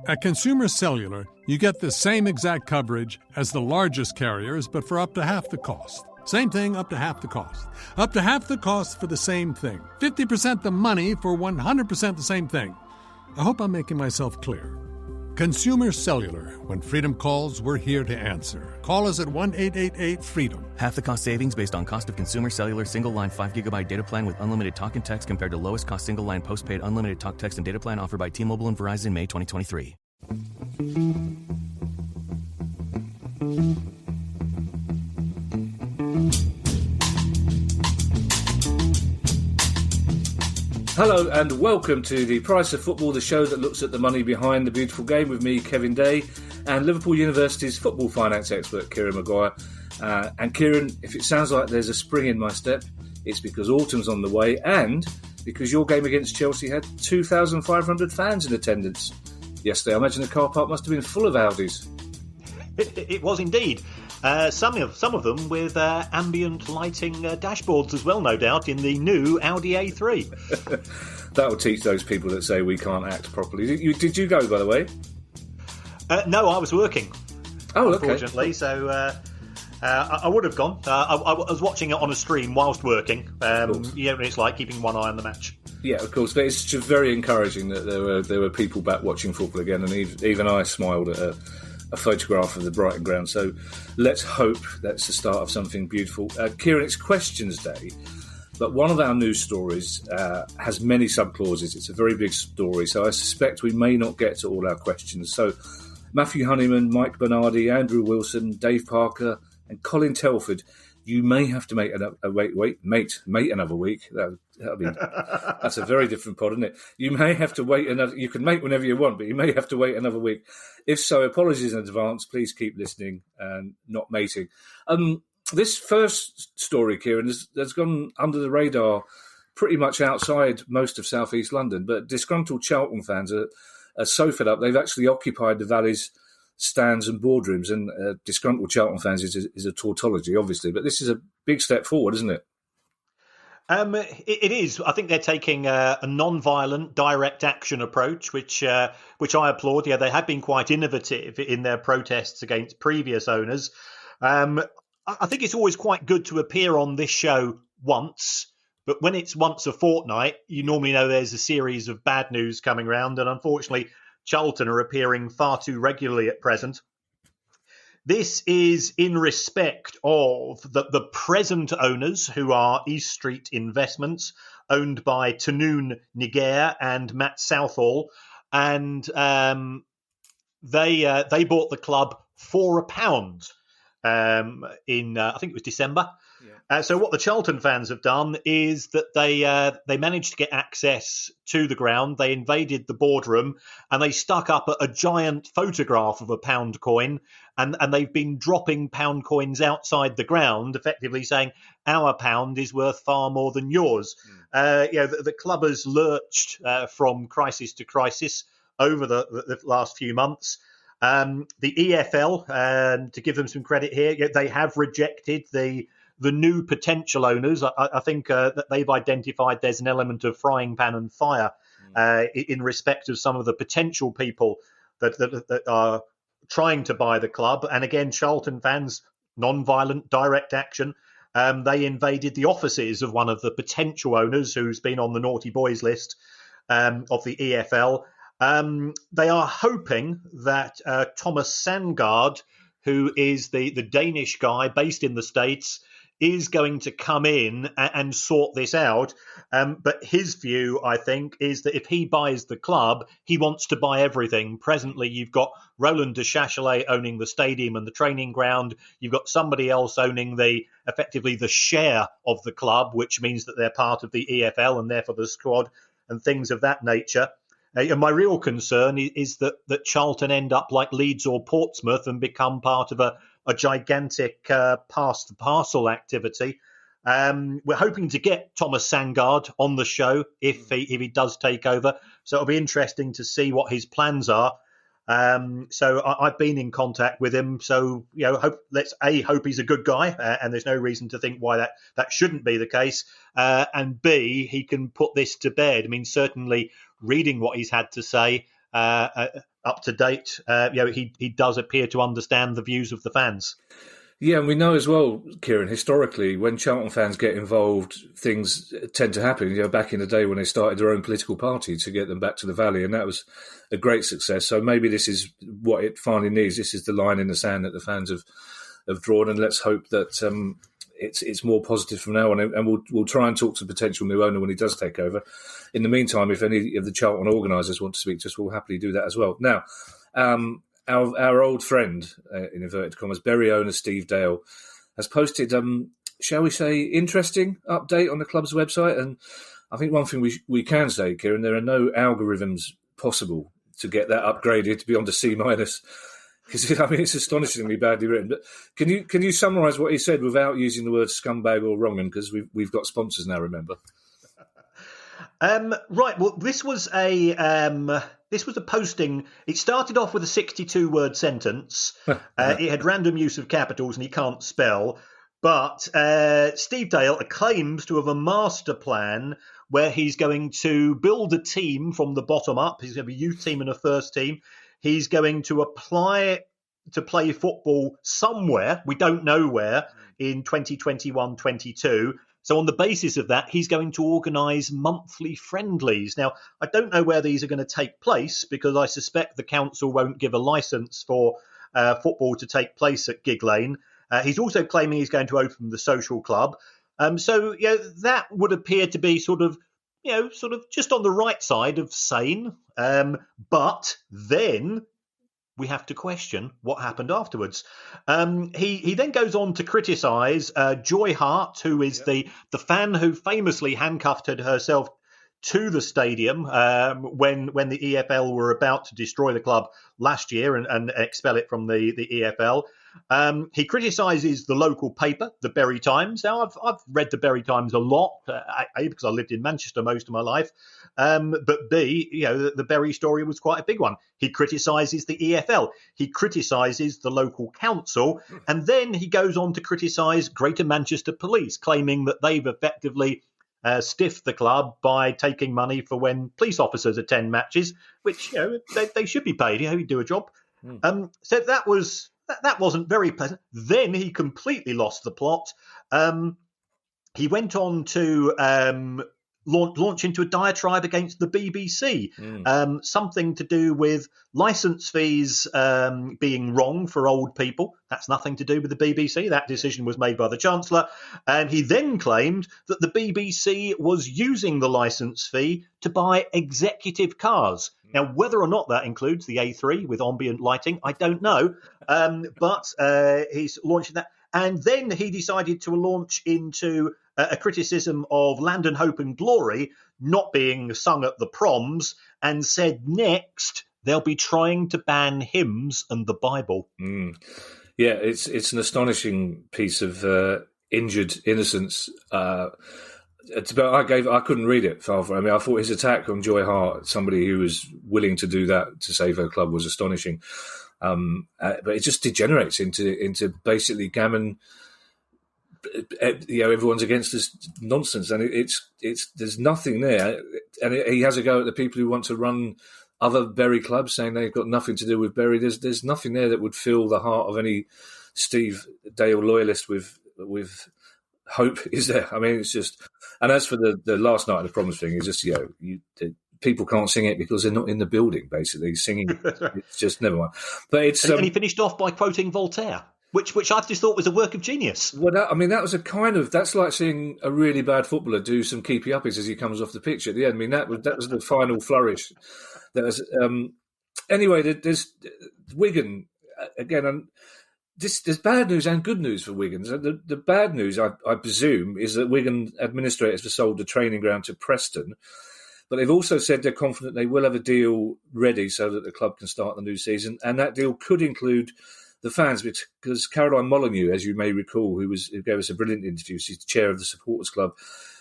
At Consumer Cellular, you get the same exact coverage as the largest carriers, but for up to half the cost. Same thing, up to half the cost. Up to half the cost for the same thing. 50% the money for 100% the same thing. I hope I'm making myself clear. Consumer Cellular. When freedom calls, we're here to answer. Call us at 1-888-FREEDOM. Half the cost savings based on cost of Consumer Cellular single-line 5GB data plan with unlimited talk and text compared to lowest cost single-line postpaid unlimited talk, text, and data plan offered by T-Mobile and Verizon May 2023. Hello and welcome to the Price of Football, the show that looks at the money behind the beautiful game with me, Kevin Day, and Liverpool University's football finance expert, Kieran Maguire. And Kieran, if it sounds like there's a spring in my step, it's because autumn's on the way and because your game against Chelsea had 2,500 fans in attendance yesterday. I imagine the car park must have been full of Audis. It was indeed. Some of them with ambient lighting dashboards as well, no doubt, in the new Audi A3. That will teach those people that say we can't act properly. Did you go, by the way? No, I was working. Oh, okay. Unfortunately, so I would have gone. I was watching it on a stream whilst working. It's like keeping one eye on the match. Yeah, of course. But it's just very encouraging that there were people back watching football again, and even I smiled at a photograph of the Brighton ground. So let's hope that's the start of something beautiful. Kieran, it's Questions Day, but one of our news stories has many subclauses. It's a very big story, so I suspect we may not get to all our questions. So Matthew Honeyman, Mike Bernardi, Andrew Wilson, Dave Parker and Colin Telford, you may have to mate another week. That's a very different pod, isn't it? You may have to wait another. You can mate whenever you want, but you may have to wait another week. If so, apologies in advance. Please keep listening and not mating. This first story, Kieran, has gone under the radar, pretty much outside most of South East London. But disgruntled Charlton fans are so fed up they've actually occupied the Valley's stands and boardrooms, and disgruntled Charlton fans is a tautology, obviously, but this is a big step forward, isn't it? It is. I think they're taking a non-violent, direct action approach, which I applaud. Yeah, they have been quite innovative in their protests against previous owners. I think it's always quite good to appear on this show once, but when it's once a fortnight, you normally know there's a series of bad news coming around, and unfortunately, Charlton are appearing far too regularly at present. This is in respect of the present owners, who are East Street Investments, owned by Tanoon Niger and Matt Southall, and they bought the club for £1 in I think it was December. Yeah. So what the Charlton fans have done is that they managed to get access to the ground. They invaded the boardroom and they stuck up a giant photograph of a £1 coin, and they've been dropping £1 coins outside the ground, effectively saying our £1 is worth far more than yours. The club has lurched from crisis to crisis over the last few months. The EFL, to give them some credit here, they have rejected the new potential owners. I think that they've identified there's an element of frying pan and fire in respect of some of the potential people that are trying to buy the club. And again, Charlton fans, non-violent, direct action. They invaded the offices of one of the potential owners who's been on the naughty boys list of the EFL. They are hoping that Thomas Sandgaard, who is the Danish guy based in the States, is going to come in and sort this out. But his view, I think, is that if he buys the club, he wants to buy everything. Presently, you've got Roland de Chachelet owning the stadium and the training ground. You've got somebody else owning effectively the share of the club, which means that they're part of the EFL and therefore the squad and things of that nature. And my real concern is that Charlton end up like Leeds or Portsmouth and become part of a gigantic pass the parcel activity. We're hoping to get Thomas Sandgaard on the show if he does take over. So it'll be interesting to see what his plans are. So I've been in contact with him. So let's hope he's a good guy, and there's no reason to think why that shouldn't be the case. And B, he can put this to bed. I mean, certainly reading what he's had to say, up to date. He does appear to understand the views of the fans. Yeah, and we know as well, Kieran, historically, when Charlton fans get involved, things tend to happen. Back in the day when they started their own political party to get them back to the Valley, and that was a great success. So maybe this is what it finally needs. This is the line in the sand that the fans have drawn, and let's hope that it's more positive from now on. And we'll try and talk to the potential new owner when he does take over. In the meantime, if any of the Charlton organisers want to speak to us, we'll happily do that as well. Now, Our old friend, in inverted commas, Bury owner Steve Dale, has posted, shall we say, interesting update on the club's website. And I think one thing we can say, Kieran, there are no algorithms possible to get that upgraded beyond a C-. Because, it's astonishingly badly written. But can you summarise what he said without using the word scumbag or wrong'un? Because we've got sponsors now, remember? Right. Well, this was a posting. It started off with a 62-word sentence. It had random use of capitals and he can't spell. But Steve Dale claims to have a master plan where he's going to build a team from the bottom up. He's going to have a youth team and a first team. He's going to apply to play football somewhere, we don't know where, in 2021-22. So on the basis of that, he's going to organise monthly friendlies. Now, I don't know where these are going to take place because I suspect the council won't give a licence for football to take place at Gig Lane. He's also claiming he's going to open the social club. So that would appear to be sort of just on the right side of sane. But then we have to question what happened afterwards. He then goes on to criticise Joy Hart, who is the fan who famously handcuffed herself to the stadium when the EFL were about to destroy the club last year and expel it from the EFL. He criticises the local paper, the Bury Times. Now, I've read the Bury Times a lot, A, because I lived in Manchester most of my life, but B, the Bury story was quite a big one. He criticises the EFL. He criticises the local council, and then he goes on to criticise Greater Manchester Police, claiming that they've effectively stiffed the club by taking money for when police officers attend matches, which they should be paid. You do a job. So that wasn't very pleasant. Then he completely lost the plot. He went on to launch into a diatribe against the BBC, something to do with licence fees being wrong for old people. That's nothing to do with the BBC. That decision was made by the Chancellor. And he then claimed that the BBC was using the licence fee to buy executive cars. Now, whether or not that includes the A3 with ambient lighting, I don't know. But he's launching that. And then he decided to launch into a criticism of Land and Hope and Glory not being sung at the proms, and said next they'll be trying to ban hymns and the Bible. Yeah, it's an astonishing piece of injured innocence. I couldn't read it, Father. I thought his attack on Joy Hart, somebody who was willing to do that to save her club, was astonishing. But it just degenerates into basically gammon. Everyone's against this nonsense, and it's there's nothing there. And he has a go at the people who want to run other Bury clubs, saying they've got nothing to do with Bury. There's nothing there that would fill the heart of any Steve Dale loyalist with hope, is there? It's just. And as for the last night of the Proms thing, it's just people can't sing it because they're not in the building. Basically, singing it's just never mind. But it's and he finished off by quoting Voltaire, which I just thought was a work of genius. Well, that was that's like seeing a really bad footballer do some keepy uppies as he comes off the pitch at the end. That was the final flourish. Anyway, there's Wigan again. There's bad news and good news for Wigan. The bad news, I presume, is that Wigan administrators have sold the training ground to Preston, but they've also said they're confident they will have a deal ready so that the club can start the new season, and that deal could include the fans, because Caroline Molyneux, as you may recall, who gave us a brilliant interview, she's the chair of the supporters club,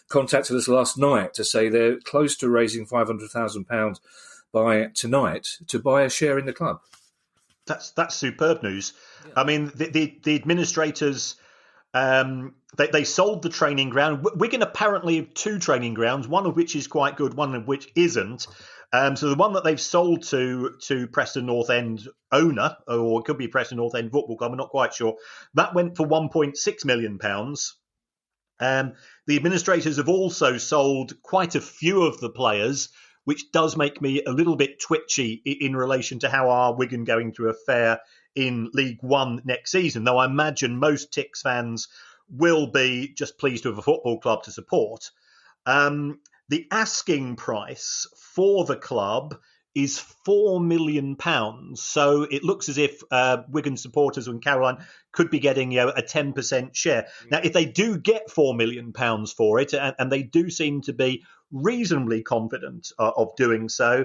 contacted us last night to say they're close to raising £500,000 by tonight to buy a share in the club. That's superb news. Yeah. The administrators, they sold the training ground. Wigan apparently have two training grounds, one of which is quite good, one of which isn't. So the one that they've sold to Preston North End owner, or it could be Preston North End Football Club, I'm not quite sure, that went for £1.6 million. The administrators have also sold quite a few of the players, which does make me a little bit twitchy in relation to how are Wigan going to fare in League One next season, though I imagine most Tix fans will be just pleased to have a football club to support. The asking price for the club is £4 million. So it looks as if Wigan supporters and Caroline could be getting a 10% share. Now, if they do get £4 million for it, and they do seem to be reasonably confident of doing so,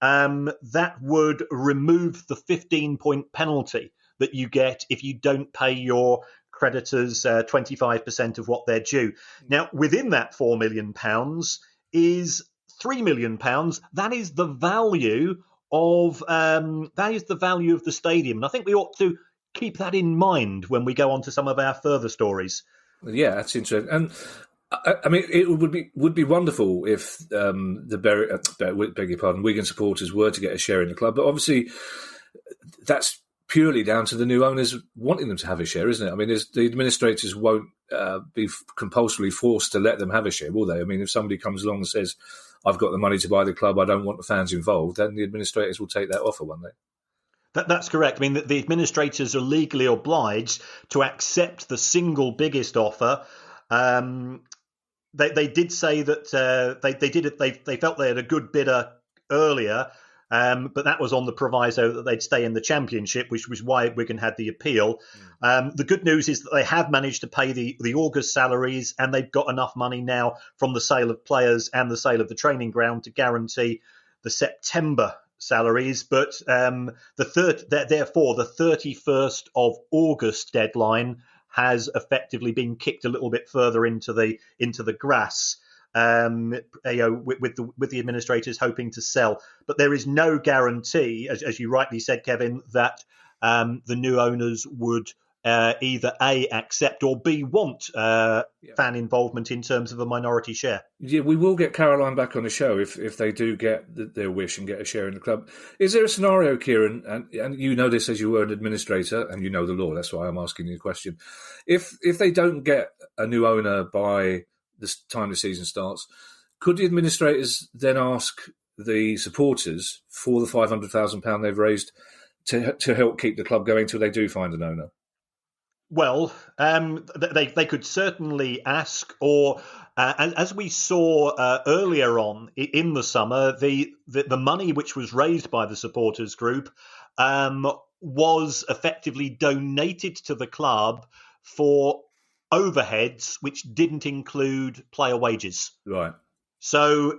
that would remove the 15-point penalty that you get if you don't pay your creditors 25% of what they're due. Now, within that £4 million is £3 million. That is the value of the stadium, and I think we ought to keep that in mind when we go on to some of our further stories. Yeah, that's interesting. And I mean, it would be wonderful if Wigan supporters were to get a share in the club, but obviously that's purely down to the new owners wanting them to have a share, isn't it? I mean, the administrators won't be compulsorily forced to let them have a share, will they? I mean, if somebody comes along and says, I've got the money to buy the club, I don't want the fans involved, then the administrators will take that offer, won't they? That's correct. I mean, the administrators are legally obliged to accept the single biggest offer. They did say that they felt they had a good bidder earlier, but that was on the proviso that they'd stay in the Championship, which was why Wigan had the appeal. The good news is that they have managed to pay the August salaries, and they've got enough money now from the sale of players and the sale of the training ground to guarantee the September salaries. But therefore, the 31st of August deadline has effectively been kicked a little bit further into the grass. With the administrators hoping to sell, but there is no guarantee, as you rightly said, Kevin, that the new owners would either A, accept, or B, want fan involvement in terms of a minority share. Yeah, we will get Caroline back on the show if they do get their wish and get a share in the club. Is there a scenario, Kieran, and you know this as you were an administrator and you know the law, that's why I'm asking you the question. If they don't get a new owner by the time the season starts, could the administrators then ask the supporters for the £500,000 they've raised to help keep the club going till they do find an owner? Well, they could certainly ask, or as we saw earlier on in the summer, the money which was raised by the supporters group was effectively donated to the club for overheads which didn't include player wages. Right. So,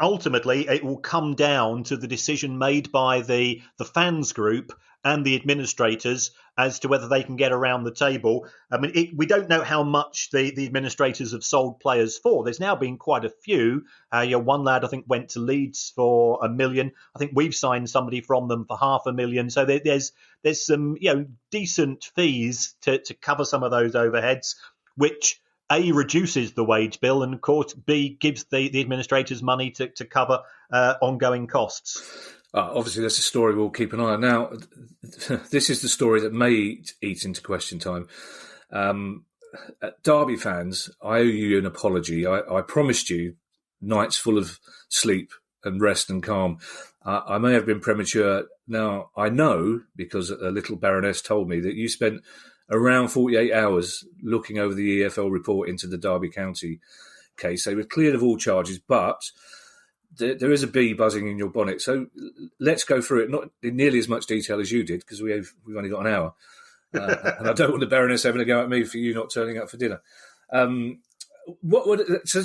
ultimately, it will come down to the decision made by the fans group and the administrators as to whether they can get around the table. I mean, we don't know how much the administrators have sold players for. There's now been quite a few. One lad, I think, went to Leeds for $1 million. I think we've signed somebody from them for $500,000. So there's some decent fees to cover some of those overheads, which A, reduces the wage bill, and of course B, gives the administrators money to cover ongoing costs. Obviously, that's a story we'll keep an eye on. Now, this is the story that may eat into question time. Derby fans, I owe you an apology. I promised you nights full of sleep and rest and calm. I may have been premature. Now, I know, because a little Baroness told me, that you spent around 48 hours looking over the EFL report into the Derby County case. They were cleared of all charges, but there is a bee buzzing in your bonnet. So let's go through it, not in nearly as much detail as you did, because we've only got an hour. And I don't want the Baroness having a go at me for you not turning up for dinner. So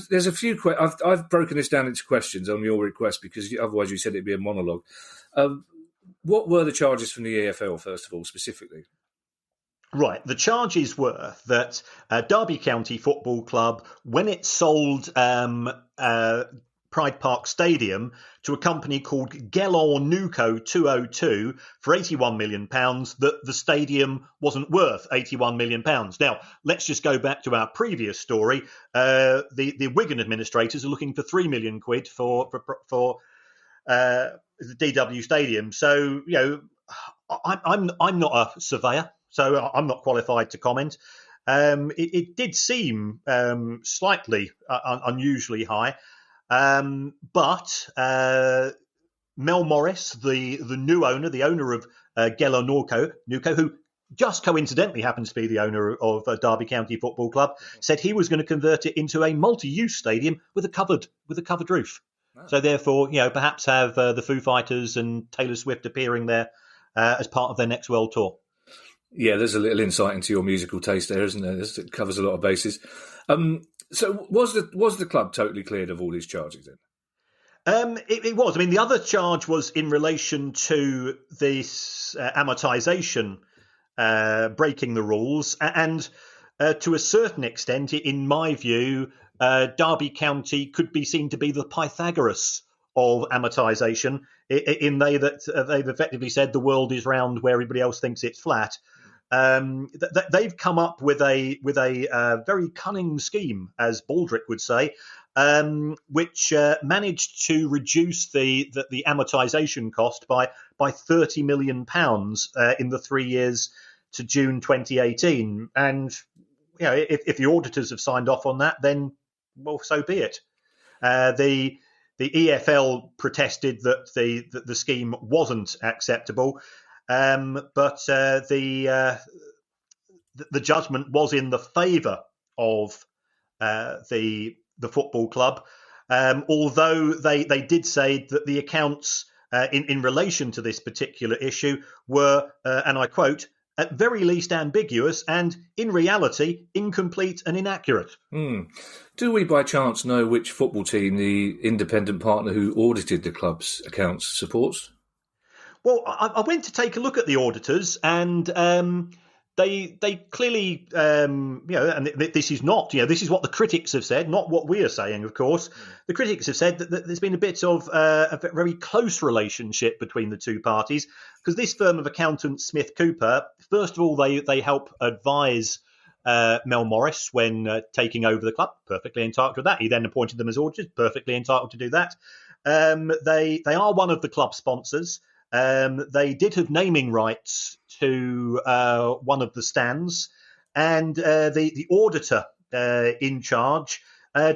there's a few questions. I've broken this down into questions on your request, because otherwise you said it'd be a monologue. What were the charges from the EFL, first of all, specifically? Right. The charges were that Derby County Football Club, when it sold Pride Park Stadium to a company called Gelor Nuco 202 for £81 million, that the stadium wasn't worth £81 million. Now, let's just go back to our previous story. The Wigan administrators are looking for £3 million for the DW Stadium. So, I'm not a surveyor, so I'm not qualified to comment. It did seem slightly unusually high, but Mel Morris, the new owner, the owner of Gelo Nuco, who just coincidentally happens to be the owner of Derby County Football Club, said he was going to convert it into a multi-use stadium with a covered roof. Oh. So therefore, perhaps have the Foo Fighters and Taylor Swift appearing there as part of their next world tour. Yeah, there's a little insight into your musical taste there, isn't there? It covers a lot of bases. So was the club totally cleared of all these charges then? It was. I mean, the other charge was in relation to this amortisation, breaking the rules, and to a certain extent, in my view, Derby County could be seen to be the Pythagoras of amortisation, in they've effectively said the world is round where everybody else thinks it's flat. They've come up with a very cunning scheme, as Baldrick would say, which managed to reduce the amortisation cost by £30 million in the 3 years to June 2018. And if the auditors have signed off on that, then well, so be it. The EFL protested that the scheme wasn't acceptable, but the judgment was in the favour of the football club, although they did say that the accounts in relation to this particular issue were, and I quote, at very least ambiguous and, in reality, incomplete and inaccurate. Do we by chance know which football team the independent partner who audited the club's accounts supports? Well, I went to take a look at the auditors, and they clearly, and this is not, this is what the critics have said, not what we are saying, of course. The critics have said that there's been a bit of a very close relationship between the two parties, because this firm of accountants, Smith Cooper, first of all, they help advise Mel Morris when taking over the club, perfectly entitled to that. He then appointed them as auditors, perfectly entitled to do that. They are one of the club sponsors. They did have naming rights to one of the stands, and the auditor in charge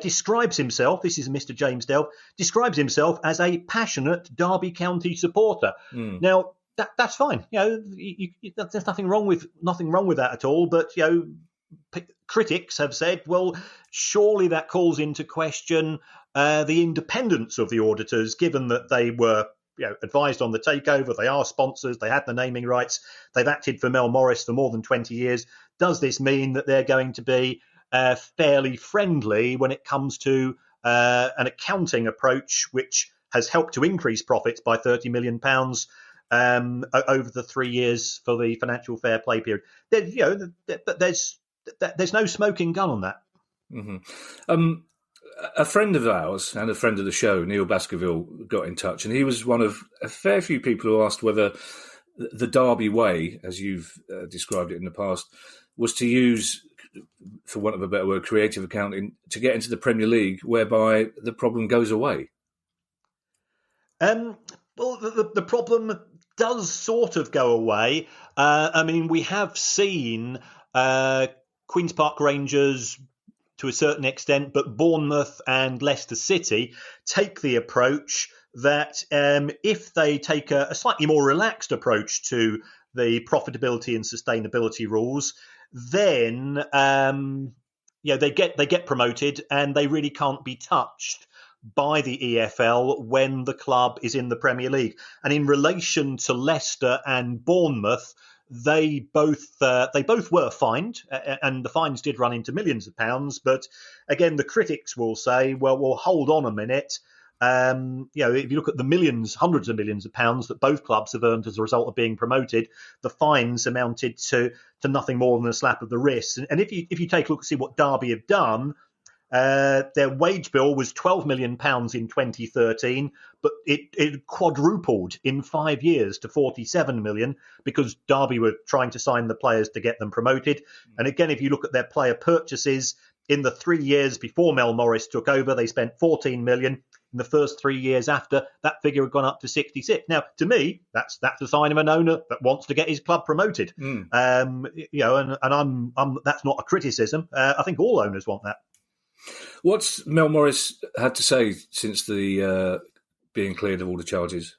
describes himself, this is Mr. James Delve, describes himself as a passionate Derby County supporter. Now, that's fine. There's nothing wrong with that at all. But critics have said, well, surely that calls into question the independence of the auditors, given that they were advised on the takeover. They are sponsors. They had the naming rights. They've acted for Mel Morris for more than 20 years. Does this mean that they're going to be fairly friendly when it comes to an accounting approach which has helped to increase profits by £30 million over the 3 years for the financial fair play period? There's no smoking gun on that. Mm-hmm. A friend of ours and a friend of the show, Neil Baskerville, got in touch, and he was one of a fair few people who asked whether the Derby way, as you've described it in the past, was to use, for want of a better word, creative accounting to get into the Premier League, whereby the problem goes away. Well, the problem does sort of go away. I mean, we have seen Queen's Park Rangers, to a certain extent, but Bournemouth and Leicester City take the approach that if they take a slightly more relaxed approach to the profitability and sustainability rules, then they get promoted, and they really can't be touched by the EFL when the club is in the Premier League. And in relation to Leicester and Bournemouth, they both were fined, and the fines did run into millions of pounds. But again, the critics will say, well, hold on a minute. If you look at the millions, hundreds of millions of pounds that both clubs have earned as a result of being promoted, the fines amounted to nothing more than a slap of the wrist. And if you take a look and see what Derby have done, their wage bill was £12 million in 2013, but it quadrupled in 5 years to £47 million because Derby were trying to sign the players to get them promoted. And again, if you look at their player purchases, in the 3 years before Mel Morris took over, they spent £14 million. in the first 3 years after that figure had gone up to 66. Now, to me, that's a sign of an owner that wants to get his club promoted. And I'm that's not a criticism. I think all owners want that. What's Mel Morris had to say since the being cleared of all the charges?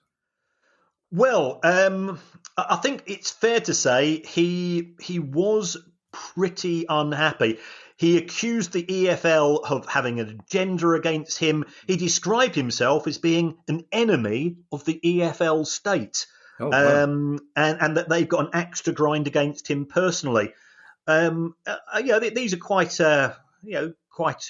Well, I think it's fair to say he was pretty unhappy. He accused the EFL of having an agenda against him. He described himself as being an enemy of the EFL state, wow. and that they've got an axe to grind against him personally. These are quite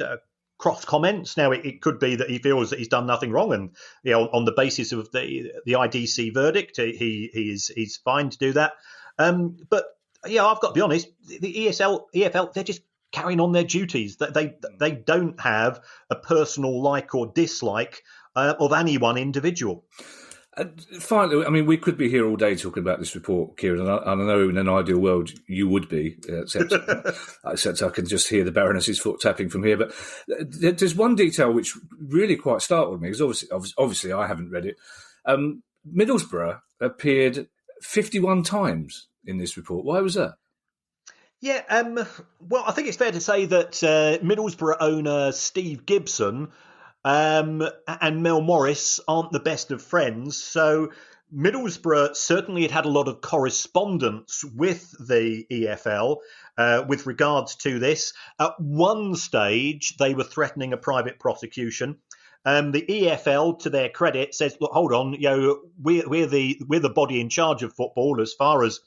cross comments. Now, it could be that he feels that he's done nothing wrong, and on the basis of the IDC verdict, he's fine to do that. But I've got to be honest. The EFL, they're just carrying on their duties. They don't have a personal like or dislike of any one individual. Finally, I mean, we could be here all day talking about this report, Kieran, and I know in an ideal world you would be, except I can just hear the Baroness's foot tapping from here. But there's one detail which really quite startled me, because obviously I haven't read it. Middlesbrough appeared 51 times in this report. Why was that? Yeah, well, I think it's fair to say that Middlesbrough owner Steve Gibson and Mel Morris aren't the best of friends. So Middlesbrough certainly had a lot of correspondence with the EFL with regards to this. At one stage, they were threatening a private prosecution. The EFL, to their credit, says, "Look, hold on, we're the body in charge of football as far as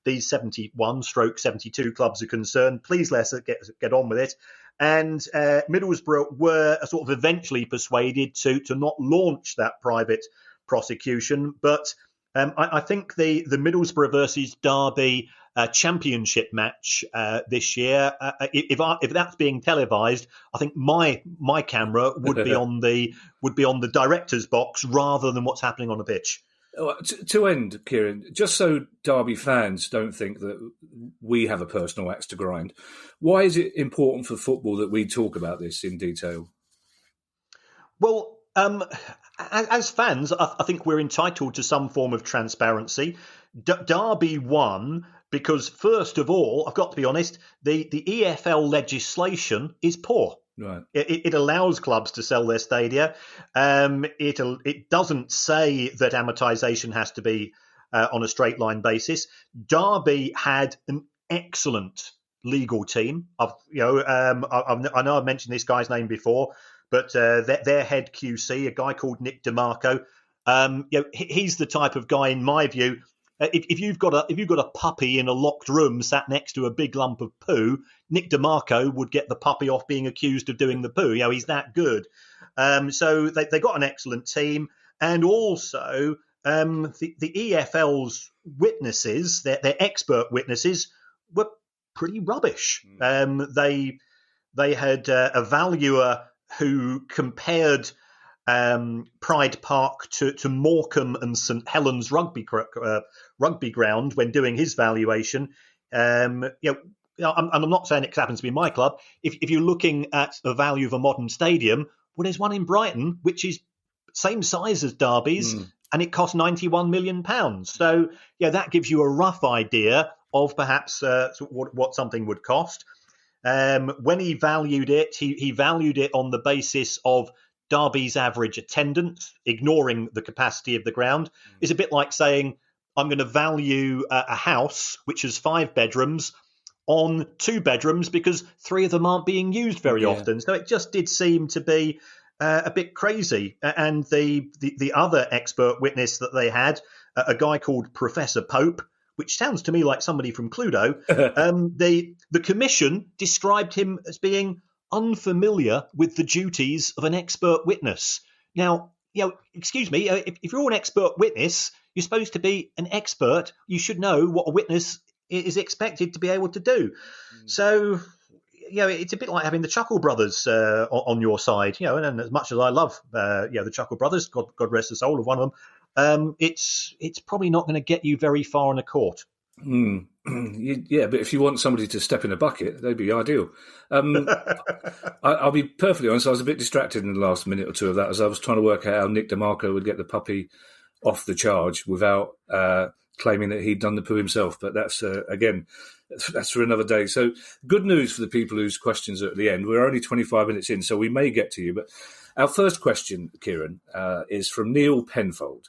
these 71/72 clubs are concerned. Please let's get on with it." And Middlesbrough were sort of eventually persuaded to not launch that private prosecution. But I think the Middlesbrough versus Derby championship match this year, if that's being televised, I think my camera would be on the director's box rather than what's happening on the pitch. To end, Kieran, just so Derby fans don't think that we have a personal axe to grind, why is it important for football that we talk about this in detail? Well, as fans, I think we're entitled to some form of transparency. Derby won because, first of all, I've got to be honest, the EFL legislation is poor. Right. It allows clubs to sell their stadia. It doesn't say that amortization has to be on a straight line basis. Derby had an excellent legal team. I know I've mentioned this guy's name before, but their head QC, a guy called Nick DeMarco, he's the type of guy, in my view. If you've got a puppy in a locked room sat next to a big lump of poo, Nick DeMarco would get the puppy off being accused of doing the poo. He's that good. So they got an excellent team, and also the EFL's witnesses, their expert witnesses, were pretty rubbish. They had a valuer who compared Pride Park to Morecambe and St Helens rugby ground when doing his valuation. I'm not saying it happens to be my club. If you're looking at the value of a modern stadium, well, there's one in Brighton which is same size as Derby's, and it costs £91 million. So that gives you a rough idea of perhaps what something would cost. When he valued it, he valued it on the basis of Derby's average attendance, ignoring the capacity of the ground. Is a bit like saying, I'm going to value a house which has 5 bedrooms on 2 bedrooms because 3 of them aren't being used very often. So it just did seem to be a bit crazy. And the other expert witness that they had, a guy called Professor Pope, which sounds to me like somebody from Cluedo, the commission described him as being unfamiliar with the duties of an expert witness. Now, excuse me, if you're an expert witness, you're supposed to be an expert. You should know what a witness is expected to be able to do. So, it's a bit like having the Chuckle Brothers on your side. And as much as I love, the Chuckle Brothers, God rest the soul of one of them, it's probably not going to get you very far in a court. Yeah, but if you want somebody to step in a bucket, they'd be ideal. I'll be perfectly honest, I was a bit distracted in the last minute or two of that as I was trying to work out how Nick DeMarco would get the puppy off the charge without claiming that he'd done the poo himself. But that's, again, that's for another day. So good news for the people whose questions are at the end. We're only 25 minutes in, so we may get to you. But our first question, Kieran, is from Neil Penfold.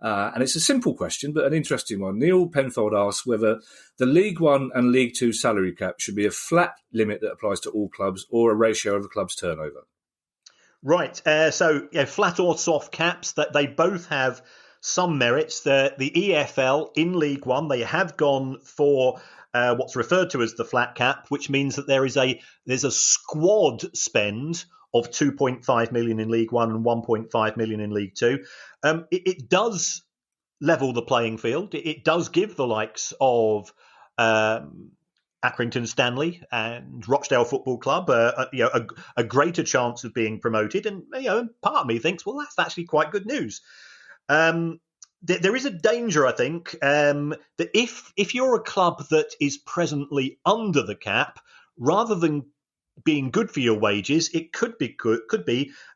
And it's a simple question, but an interesting one. Neil Penfold asks whether the League One and League Two salary cap should be a flat limit that applies to all clubs or a ratio of a club's turnover. Right. So flat or soft caps, that they both have some merits. The EFL in League One, they have gone for what's referred to as the flat cap, which means that there's a squad spend of 2.5 million in League One and 1.5 million in League Two. It does level the playing field. It does give the likes of Accrington Stanley and Rochdale Football Club a greater chance of being promoted. And part of me thinks, well, that's actually quite good news. There is a danger, I think, that if you're a club that is presently under the cap, rather than being good for your wages, it could be,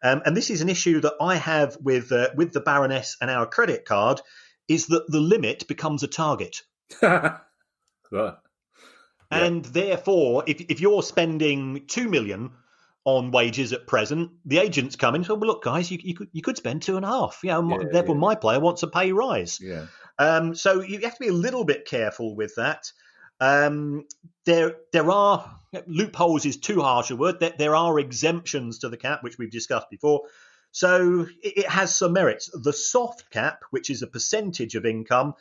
and this is an issue that I have with the Baroness and our credit card, is that the limit becomes a target. Right. And therefore, if you're spending 2 million on wages at present, the agents come in and say, well, look, guys, you could spend 2.5. Therefore, my player wants a pay rise. Yeah. So you have to be a little bit careful with that. There are loopholes is too harsh a word. There are exemptions to the cap, which we've discussed before. So it has some merits. The soft cap, which is a percentage of income,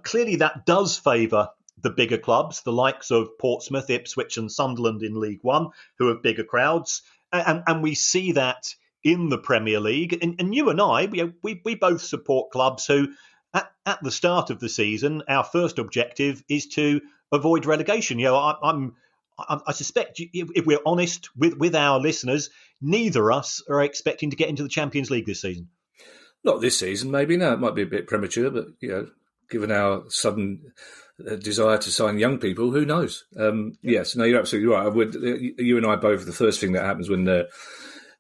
clearly that does favour the bigger clubs, the likes of Portsmouth, Ipswich and Sunderland in League One, who have bigger crowds. And we see that in the Premier League. And you and I, we both support clubs who, at the start of the season, our first objective is to avoid relegation. I suspect, if we're honest with our listeners, neither of us are expecting to get into the Champions League this season. Not this season, maybe. No, it might be a bit premature, but given our sudden desire to sign young people, who knows? Yes, no, you're absolutely right. You and I both. The first thing that happens when the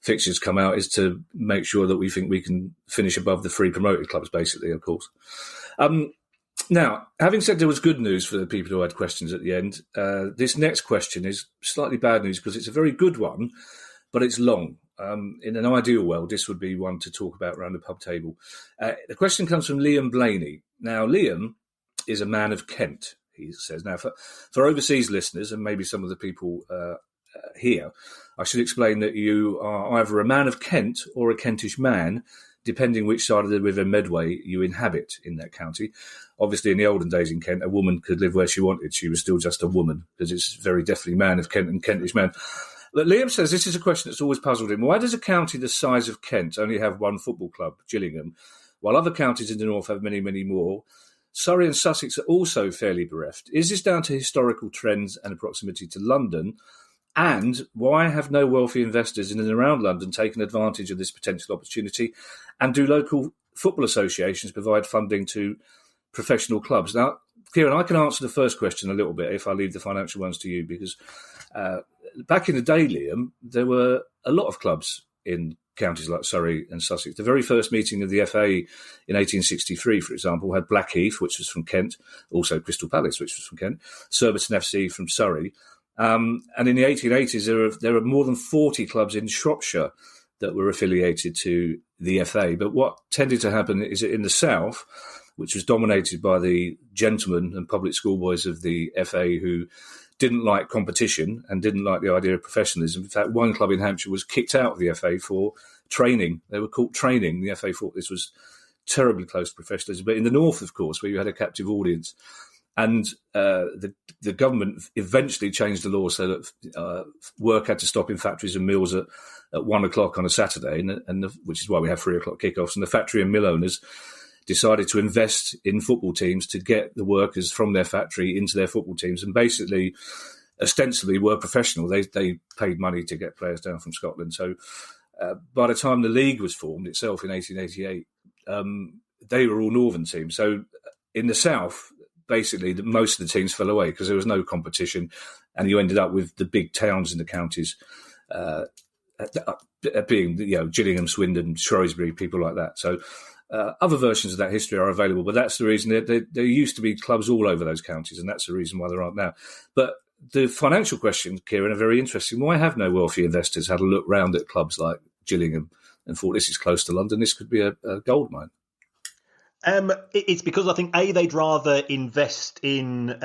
fixtures come out is to make sure that we think we can finish above the three promoted clubs, basically. Of course. Now, having said there was good news for the people who had questions at the end, this next question is slightly bad news because it's a very good one, but it's long. In an ideal world, this would be one to talk about around the pub table. The question comes from Liam Blaney. Now, Liam is a man of Kent, he says. Now, for overseas listeners, and maybe some of the people here, I should explain that you are either a man of Kent or a Kentish man, depending which side of the River Medway you inhabit in that county. Obviously, in the olden days in Kent, a woman could live where she wanted. She was still just a woman, because it's very definitely man of Kent and Kentish man. But Liam says this is a question that's always puzzled him. Why does a county the size of Kent only have one football club, Gillingham, while other counties in the north have many, many more? Surrey and Sussex are also fairly bereft. Is this down to historical trends and a proximity to London? And why have no wealthy investors in and around London taken advantage of this potential opportunity? And do local football associations provide funding to professional clubs? Now, Kieran, I can answer the first question a little bit if I leave the financial ones to you, because back in the day, Liam, there were a lot of clubs in counties like Surrey and Sussex. The very first meeting of the FA in 1863, for example, had Blackheath, which was from Kent, also Crystal Palace, which was from Kent, Surbiton FC from Surrey. And in the 1880s, there were more than 40 clubs in Shropshire that were affiliated to the FA. But what tended to happen is that in the south, which was dominated by the gentlemen and public schoolboys of the FA who didn't like competition and didn't like the idea of professionalism. In fact, one club in Hampshire was kicked out of the FA for training. They were called training. The FA thought this was terribly close to professionalism. But in the north, of course, where you had a captive audience, and the government eventually changed the law so that work had to stop in factories and mills at 1 o'clock on a Saturday, which is why we have 3 o'clock kickoffs. And the factory and mill owners decided to invest in football teams to get the workers from their factory into their football teams, and basically, ostensibly, were professional. They paid money to get players down from Scotland. So by the time the league was formed itself in 1888, they were all northern teams. So in the south, basically most of the teams fell away because there was no competition, and you ended up with the big towns in the counties being, Gillingham, Swindon, Shrewsbury, people like that. So other versions of that history are available, but that's the reason there used to be clubs all over those counties, and that's the reason why there aren't now. But the financial questions, Kieran, are very interesting. Why have no wealthy investors had a look round at clubs like Gillingham and thought, this is close to London, this could be a gold mine? It's because I think, A, they'd rather invest in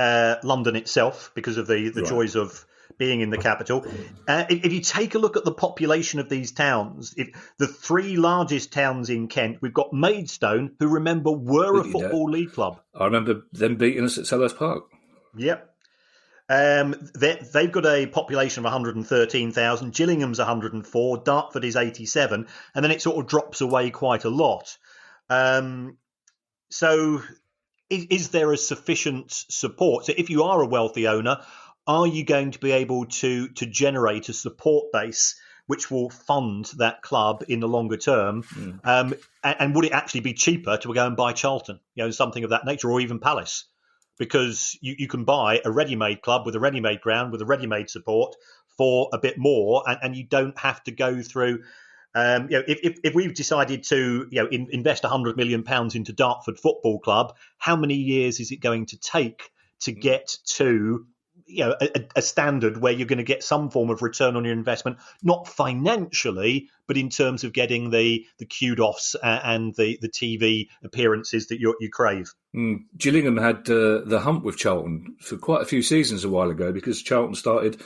London itself because of the Right. joys of being in the capital. If you take a look at the population of these towns, the three largest towns in Kent, we've got Maidstone, who, remember, were a Football League club. I remember them beating us at Selhurst Park. Yep. They've got a population of 113,000. Gillingham's 104. Dartford is 87. And then it sort of drops away quite a lot. So is there a sufficient support? So if you are a wealthy owner, are you going to be able to generate a support base which will fund that club in the longer term? And would it actually be cheaper to go and buy Charlton, something of that nature, or even Palace? Because you can buy a ready-made club with a ready-made ground, with a ready-made support for a bit more, and you don't have to go through. If we've decided to invest £100 million into Dartford Football Club, how many years is it going to take to get to a standard where you're going to get some form of return on your investment, not financially, but in terms of getting the kudos and the TV appearances that you crave? Gillingham had the hump with Charlton for quite a few seasons a while ago, because Charlton started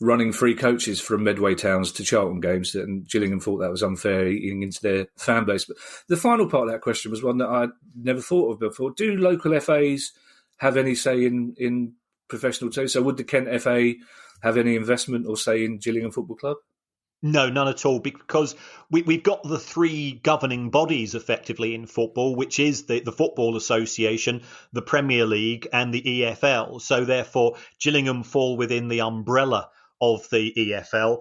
running free coaches from Medway towns to Charlton games, and Gillingham thought that was unfair eating into their fan base. But the final part of that question was one that I'd never thought of before. Do local FAs have any say in professional teams? So would the Kent FA have any investment or say in Gillingham Football Club? No, none at all, because we've got the three governing bodies effectively in football, which is the Football Association, the Premier League and the EFL. So therefore, Gillingham fall within the umbrella of the EFL.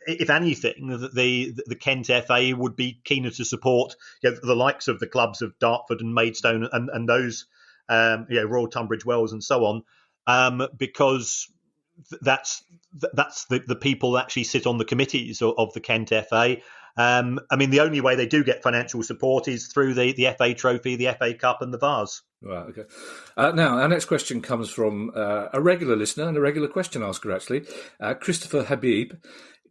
If anything, the Kent FA would be keener to support the likes of the clubs of Dartford and Maidstone and those Royal Tunbridge Wells and so on, because that's the people that actually sit on the committees of the Kent FA. The only way they do get financial support is through the FA Trophy, the FA Cup and the Vase. Right, okay. Now, our next question comes from a regular listener and a regular question asker, actually, Christopher Habib.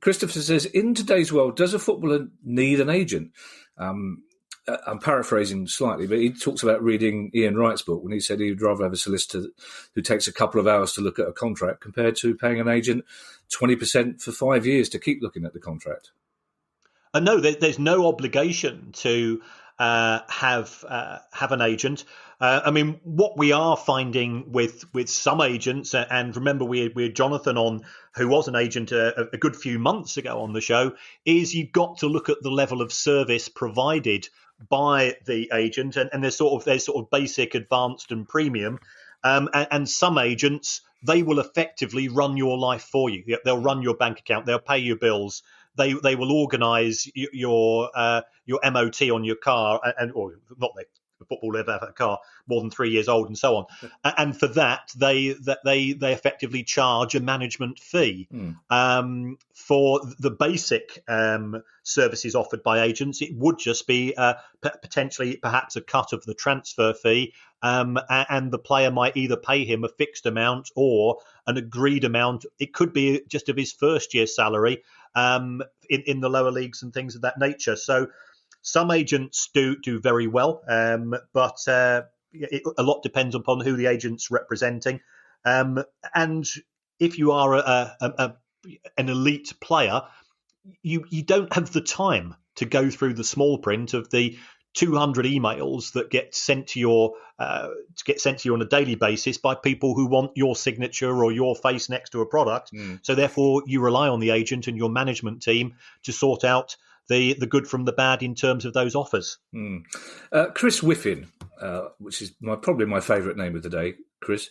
Christopher says, in today's world, does a footballer need an agent? I'm paraphrasing slightly, but he talks about reading Ian Wright's book when he said he'd rather have a solicitor who takes a couple of hours to look at a contract compared to paying an agent 20% for 5 years to keep looking at the contract. No, there's no obligation to have an agent. What we are finding with some agents, and remember we had Jonathan on, who was an agent a good few months ago on the show, is you've got to look at the level of service provided by the agent, and there's sort of basic, advanced, and premium. And some agents, they will effectively run your life for you. They'll run your bank account. They'll pay your bills. They will organise your MOT on your car, or not the football ever have a car more than 3 years old, and so on. And for that, they effectively charge a management fee. For the basic services offered by agents, it would just be potentially perhaps a cut of the transfer fee, and the player might either pay him a fixed amount or an agreed amount. It could be just of his first year's salary in the lower leagues and things of that nature. So some agents do very well, but a lot depends upon who the agent's representing. And if you are an elite player, you don't have the time to go through the small print of the 200 emails that get sent to you on a daily basis by people who want your signature or your face next to a product. So therefore, you rely on the agent and your management team to sort out the good from the bad in terms of those offers. Chris Whiffin, which is probably my favourite name of the day, Chris.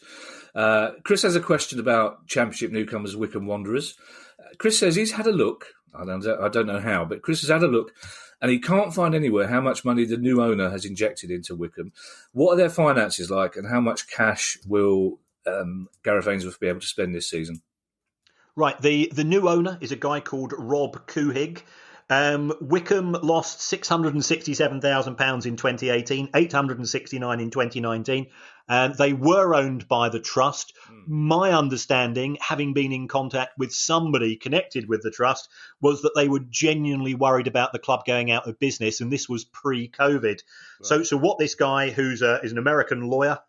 Chris has a question about Championship newcomers Wycombe Wanderers. Chris says he's had a look. I don't know how, but Chris has had a look and he can't find anywhere how much money the new owner has injected into Wycombe. What are their finances like, and how much cash will Gareth Ainsworth be able to spend this season? Right, the new owner is a guy called Rob Couhig. Wycombe lost £667,000 in 2018, £869 in 2019. They were owned by the trust. My understanding, having been in contact with somebody connected with the trust, was that they were genuinely worried about the club going out of business, and this was pre-COVID. Right. So what this guy, who's is an American lawyer,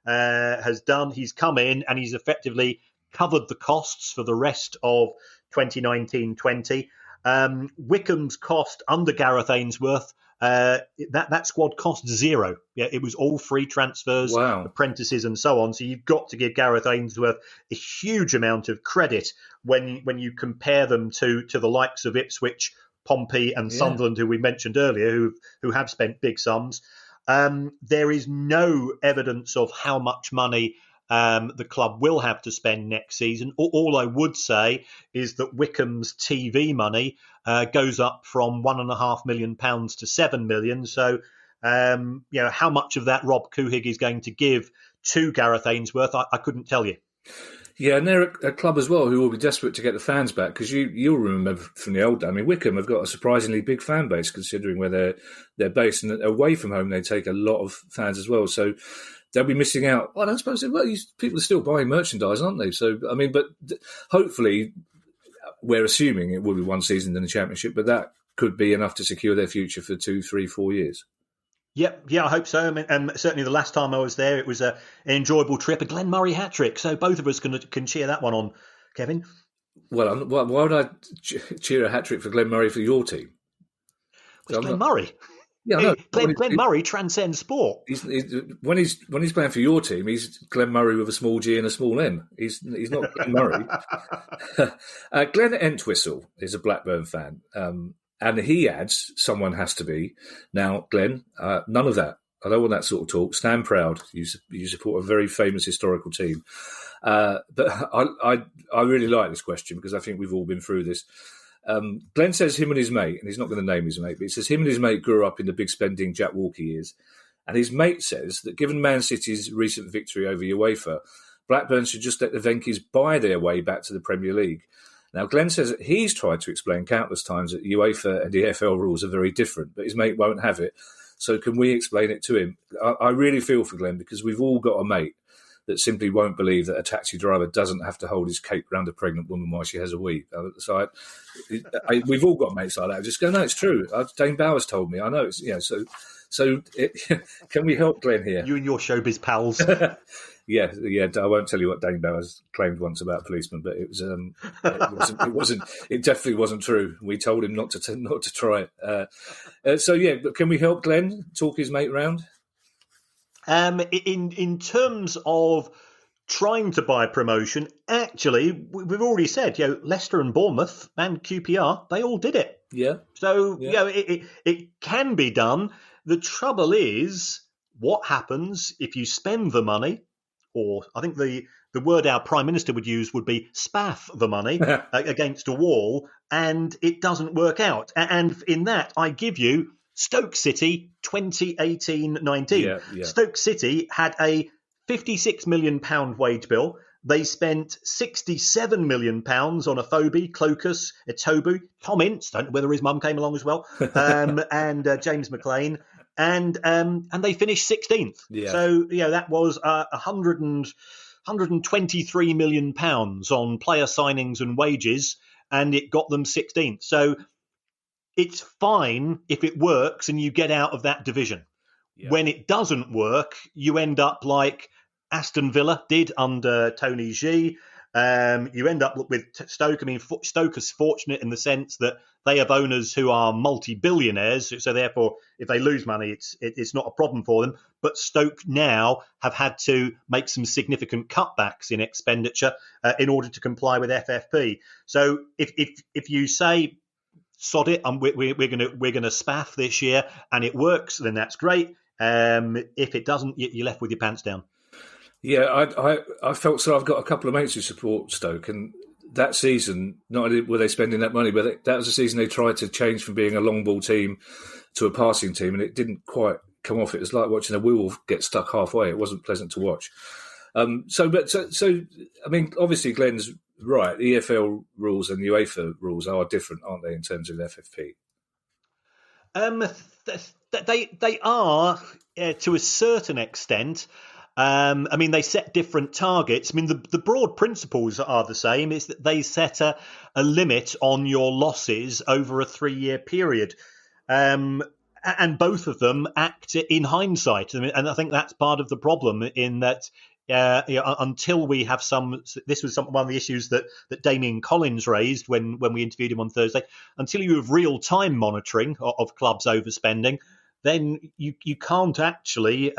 has done, he's come in and he's effectively covered the costs for the rest of 2019-20. Wycombe's cost under Gareth Ainsworth, that squad cost zero. Yeah, it was all free transfers, apprentices, and so on. So you've got to give Gareth Ainsworth a huge amount of credit when you compare them to the likes of Ipswich, Pompey, and Sunderland, who we mentioned earlier, who have spent big sums. There is no evidence of how much money the club will have to spend next season. All I would say is that Wycombe's TV money goes up from £1.5 million to £7 million. So, how much of that Rob Couhig is going to give to Gareth Ainsworth, I couldn't tell you. Yeah, and they're a club as well who will be desperate to get the fans back, because you'll remember from the old days. I mean, Wycombe have got a surprisingly big fan base considering where they're based, and away from home they take a lot of fans as well. So they'll be missing out. Well, I don't suppose people are still buying merchandise, aren't they? So, I mean, but hopefully we're assuming it will be one season in the Championship, but that could be enough to secure their future for 2, 3, 4 years. Yep, yeah, I hope so. I mean, certainly the last time I was there, it was an enjoyable trip, a Glenn Murray hat-trick. So both of us can cheer that one on, Kevin. Well, why would I cheer a hat-trick for Glenn Murray for your team? It's Glenn Murray. Yeah, no, Glenn Murray transcends sport. When he's playing for your team, he's Glenn Murray with a small G and a small M. He's not Glenn Murray. Glenn Entwistle is a Blackburn fan, and he adds, "Someone has to be." Now, Glenn, none of that. I don't want that sort of talk. Stand proud. You support a very famous historical team. But I really like this question because I think we've all been through this. Glenn says him and his mate, and he's not going to name his mate, but he says him and his mate grew up in the big spending Jack Walker years. And his mate says that given Man City's recent victory over UEFA, Blackburn should just let the Venkies buy their way back to the Premier League. Now, Glenn says that he's tried to explain countless times that UEFA and the EFL rules are very different, but his mate won't have it. So can we explain it to him? I really feel for Glenn because we've all got a mate that simply won't believe that a taxi driver doesn't have to hold his cape around a pregnant woman while she has a wee. So we've all got mates like that. Just go, no, it's true. Dane Bowers told me. I know. It's, can we help Glenn here? You and your showbiz pals. Yeah. I won't tell you what Dane Bowers claimed once about policemen, but it definitely wasn't true. We told him not to try it. But can we help Glenn talk his mate round? In terms of trying to buy promotion, actually, we've already said, Leicester and Bournemouth and QPR, they all did it. Yeah. So, it can be done. The trouble is, what happens if you spend the money, or I think the word our Prime Minister would use would be spaff the money against a wall, and it doesn't work out. And in that, I give you Stoke City 2018-19. Yeah. Stoke City had a £56 million wage bill. They spent £67 million on Afobe, Cloacus, Etobu, Tom Ince, don't know whether his mum came along as well, and James McLean, and they finished 16th. Yeah. So that was £123 million on player signings and wages, and it got them 16th. So it's fine if it works and you get out of that division. Yeah. When it doesn't work, you end up like Aston Villa did under Tony G. You end up with Stoke. I mean, Stoke is fortunate in the sense that they have owners who are multi-billionaires. So therefore, if they lose money, it's not a problem for them. But Stoke now have had to make some significant cutbacks in expenditure in order to comply with FFP. So if you say, sod it, we're gonna spaff this year, and it works, then that's great. If it doesn't, you're left with your pants down. Yeah, I felt so. I've got a couple of mates who support Stoke, and that season, not only were they spending that money, but that was the season they tried to change from being a long ball team to a passing team, and it didn't quite come off. It was like watching a wheel get stuck halfway. It wasn't pleasant to watch. So I mean, obviously Glenn's right. The EFL rules and the UEFA rules are different, aren't they, in terms of FFP? They are to a certain extent. I mean, they set different targets. I mean, the broad principles are the same. It's that they set a limit on your losses over a 3-year period. And both of them act in hindsight. And I think that's part of the problem in that until we have this was one of the issues that Damien Collins raised when we interviewed him on Thursday, until you have real-time monitoring of clubs overspending, then you can't actually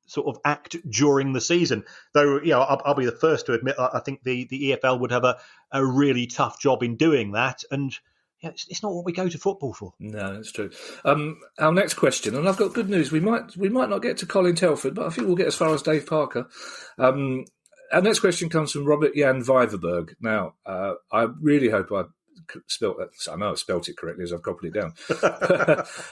sort of act during the season. Though, I'll be the first to admit, I think the EFL would have a really tough job in doing that. And it's not what we go to football for. No, that's true. Our next question, and I've got good news. We might not get to Colin Telford, but I think we'll get as far as Dave Parker. Our next question comes from Robert Jan Viverberg. Now, I really hope I spelt that. I know I've spelt it correctly as I've copied it down.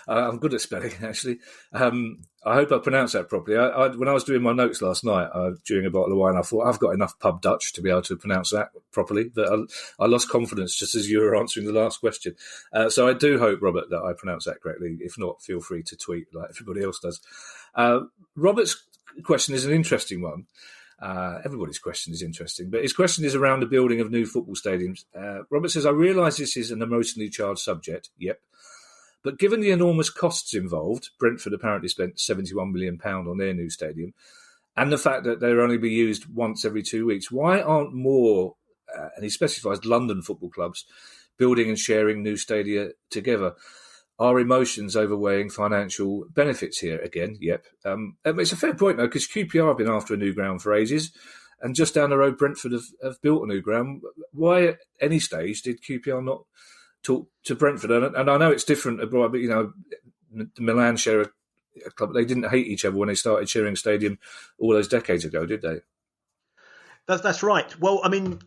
I'm good at spelling, actually. I hope I pronounced that properly. When I was doing my notes last night during a bottle of wine, I thought I've got enough pub Dutch to be able to pronounce that properly. But I lost confidence just as you were answering the last question. So I do hope, Robert, that I pronounced that correctly. If not, feel free to tweet like everybody else does. Robert's question is an interesting one. Everybody's question is interesting, but his question is around the building of new football stadiums. Robert says, I realise this is an emotionally charged subject, yep, but given the enormous costs involved, Brentford apparently spent £71 million on their new stadium, and the fact that they'll only be used once every 2 weeks, why aren't more, and he specifies London football clubs, building and sharing new stadia together? Are emotions overweighing financial benefits here? Again, yep. It's a fair point, though, because QPR have been after a new ground for ages, and just down the road, Brentford have built a new ground. Why, at any stage, did QPR not talk to Brentford? And I know it's different abroad, but, Milan share a club. They didn't hate each other when they started sharing a stadium all those decades ago, did they? That's right. Well, I mean,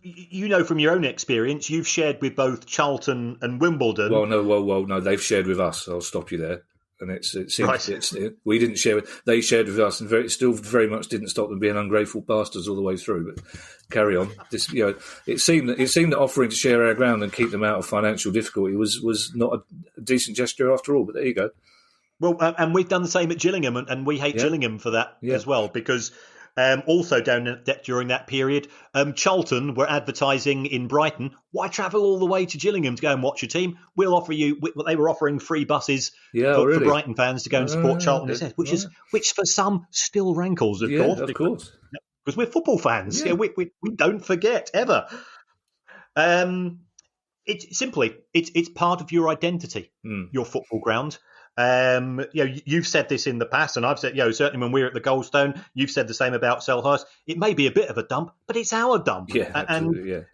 from your own experience, you've shared with both Charlton and Wimbledon. Well, no, they've shared with us. I'll stop you there. And we didn't share with. They shared with us, and still very much didn't stop them being ungrateful bastards all the way through. But carry on. It seemed that offering to share our ground and keep them out of financial difficulty was not a decent gesture after all. But there you go. Well, and we've done the same at Gillingham, and we hate Gillingham for that as well, because. Also during that period, Charlton were advertising in Brighton. Why travel all the way to Gillingham to go and watch your team? We'll offer you. They were offering free buses for Brighton fans to go and support Charlton instead, which for some still rankles, of course, because we're football fans. Yeah. We don't forget ever. It's part of your identity, your football ground. You've said this in the past, and I've said, certainly when we were at the Goldstone, you've said the same about Selhurst. It may be a bit of a dump, but it's our dump. Yeah, absolutely,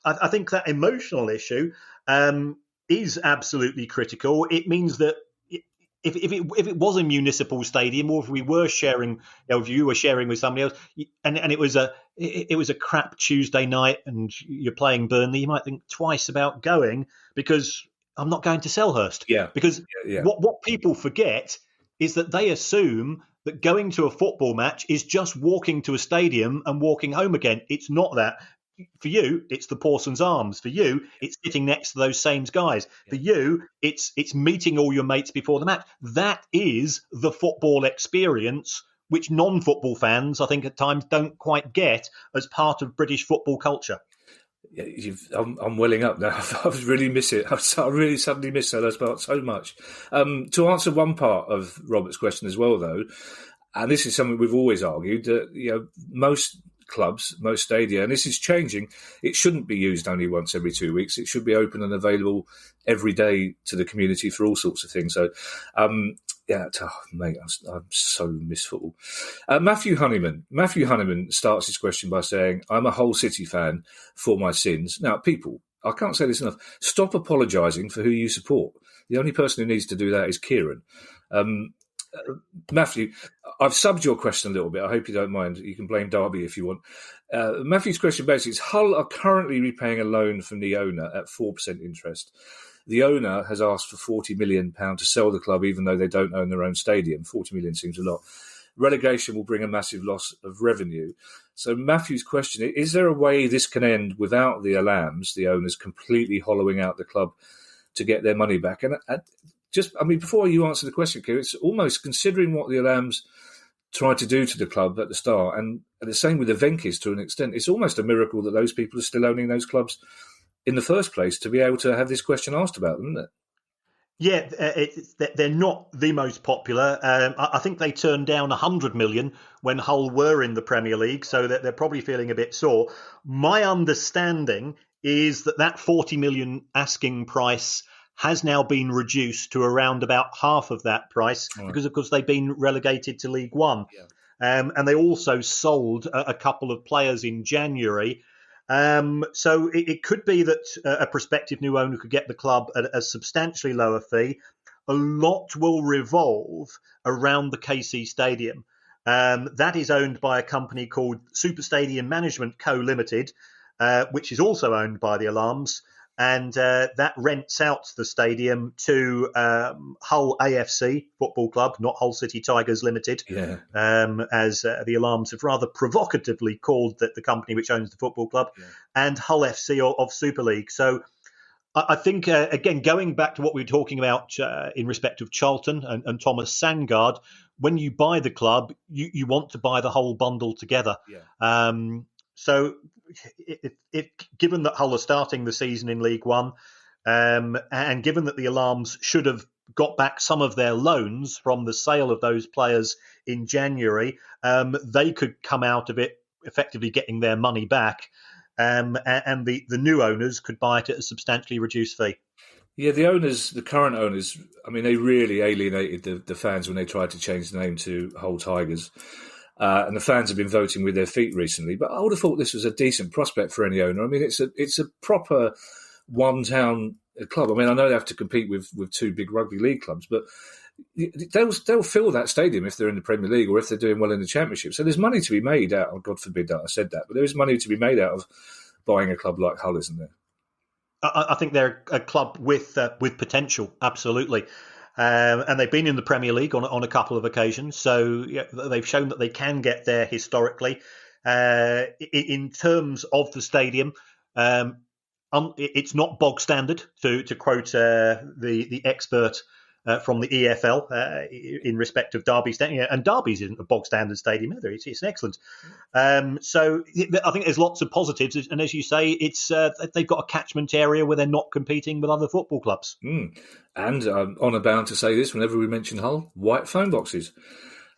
and I think that emotional issue is absolutely critical. It means that if it was a municipal stadium, or if we were sharing, if you were sharing with somebody else, and it was a crap Tuesday night, and you're playing Burnley, you might think twice about going, because I'm not going to Selhurst. Yeah. Because what people forget is that they assume that going to a football match is just walking to a stadium and walking home again. It's not that. For you, it's the Pawson's Arms. For you, it's sitting next to those same guys. For you, it's meeting all your mates before the match. That is the football experience, which non-football fans, I think, at times don't quite get as part of British football culture. I'm welling up now. I really miss it. I really suddenly miss those parts so much. To answer one part of Robert's question as well, though, and this is something we've always argued, that most clubs, most stadia, and this is changing, it shouldn't be used only once every 2 weeks. It should be open and available every day to the community for all sorts of things. So, mate, I so miss football. Matthew Honeyman starts his question by saying, I'm a Hull City fan for my sins. Now, people, I can't say this enough, stop apologising for who you support. The only person who needs to do that is Kieran. Matthew, I've subbed your question a little bit. I hope you don't mind. You can blame Derby if you want. Matthew's question basically is, Hull are currently repaying a loan from the owner at 4% interest. The owner has asked for £40 million to sell the club, even though they don't own their own stadium. 40 million seems a lot. Relegation will bring a massive loss of revenue. So Matthew's question is there a way this can end without the Alams, the owners, completely hollowing out the club to get their money back? And before you answer the question, Kieran, it's almost, considering what the Alams tried to do to the club at the start, and the same with the Venkis to an extent, it's almost a miracle that those people are still owning those clubs in the first place to be able to have this question asked about them, isn't it? Yeah, they're not the most popular. I think they turned down 100 million when Hull were in the Premier League, so that they're probably feeling a bit sore. My understanding is that 40 million asking price has now been reduced to around about half of that price, because, of course, they've been relegated to League One. Yeah. And they also sold a couple of players in January. So it could be that a prospective new owner could get the club at a substantially lower fee. A lot will revolve around the KC Stadium. That is owned by a company called Super Stadium Management Co. Limited, which is also owned by the Alams. And that rents out the stadium to Hull AFC Football Club, not Hull City Tigers Limited, as the Alarms have rather provocatively called the company which owns the football club, and Hull FC of Super League. So I think, again, going back to what we were talking about in respect of Charlton and Thomas Sandgaard, when you buy the club, you want to buy the whole bundle together. Yeah. So if given that Hull are starting the season in League One, and given that the Alarms should have got back some of their loans from the sale of those players in January, they could come out of it effectively getting their money back, and the new owners could buy it at a substantially reduced fee. Yeah, the current owners, I mean, they really alienated the fans when they tried to change the name to Hull Tigers. And the fans have been voting with their feet recently. But I would have thought this was a decent prospect for any owner. I mean, it's a proper one-town club. I mean, I know they have to compete with two big rugby league clubs, but they'll fill that stadium if they're in the Premier League or if they're doing well in the Championship. So there's money to be made out of, God forbid that I said that, but there is money to be made out of buying a club like Hull, isn't there? I think they're a club with potential, absolutely. And they've been in the Premier League on a couple of occasions, so they've shown that they can get there historically. In terms of the stadium, it's not bog standard, to quote the expert from the EFL in respect of Derby Stadium. And Derby's isn't a bog standard stadium either. It's excellent. So I think there's lots of positives. And as you say, it's they've got a catchment area where they're not competing with other football clubs. And I'm honour bound to say this whenever we mention Hull, white phone boxes.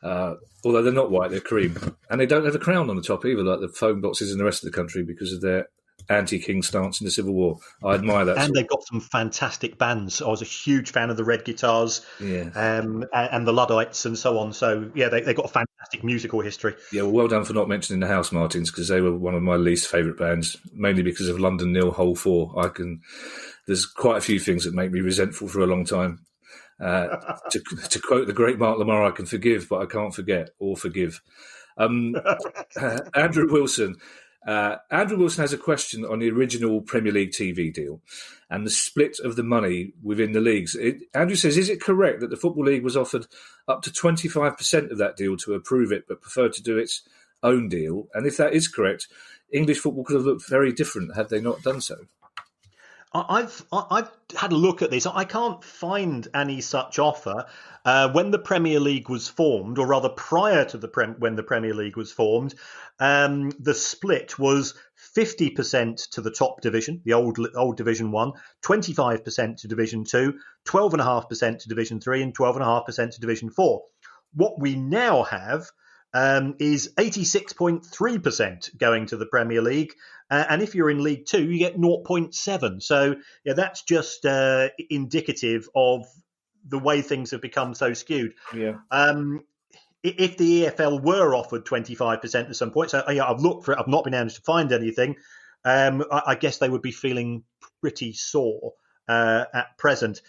Although they're not white, they're cream. And they don't have a crown on the top either, like the phone boxes in the rest of the country, because of their anti-King stance in the Civil War. I admire that. And they've got some fantastic bands. I was a huge fan of the Red Guitars, and the Luddites and so on. So, yeah, they've got a fantastic musical history. Yeah, well done for not mentioning the House Martins, because they were one of my least favourite bands, mainly because of London Nil Hole 4. There's quite a few things that make me resentful for a long time. To quote the great Mark Lamar, I can forgive, but I can't forget or forgive. Andrew Wilson has a question on the original Premier League TV deal and the split of the money within the leagues. Andrew says, is it correct that the Football League was offered up to 25% of that deal to approve it, but preferred to do its own deal? And if that is correct, English football could have looked very different had they not done so. I've had a look at this. I can't find any such offer. When the Premier League was formed, or rather prior to when the Premier League was formed, the split was 50% to the top division, the old Division 1, 25% to Division 2, 12.5% to Division 3, and 12.5% to Division 4. What we now have is 86.3% going to the Premier League. And if you're in League 2, you get 0.7. So yeah, that's just indicative of the way things have become so skewed. Yeah. If the EFL were offered 25% at some point, so I've looked for it, I've not been able to find anything. I guess they would be feeling pretty sore at present.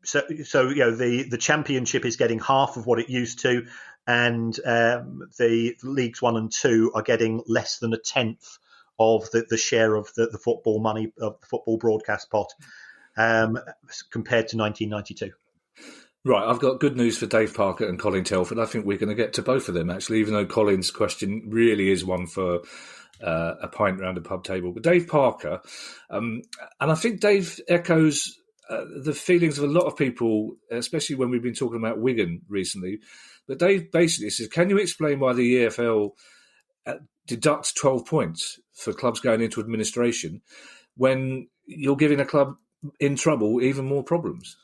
So the Championship is getting half of what it used to, and the Leagues 1 and 2 are getting less than a tenth of the share of the football money of the football broadcast pot compared to 1992. Right, I've got good news for Dave Parker and Colin Telford. I think we're going to get to both of them, actually, even though Colin's question really is one for a pint round a pub table. But Dave Parker, and I think Dave echoes the feelings of a lot of people, especially when we've been talking about Wigan recently. But Dave basically says, can you explain why the EFL deducts 12 points for clubs going into administration when you're giving a club in trouble even more problems?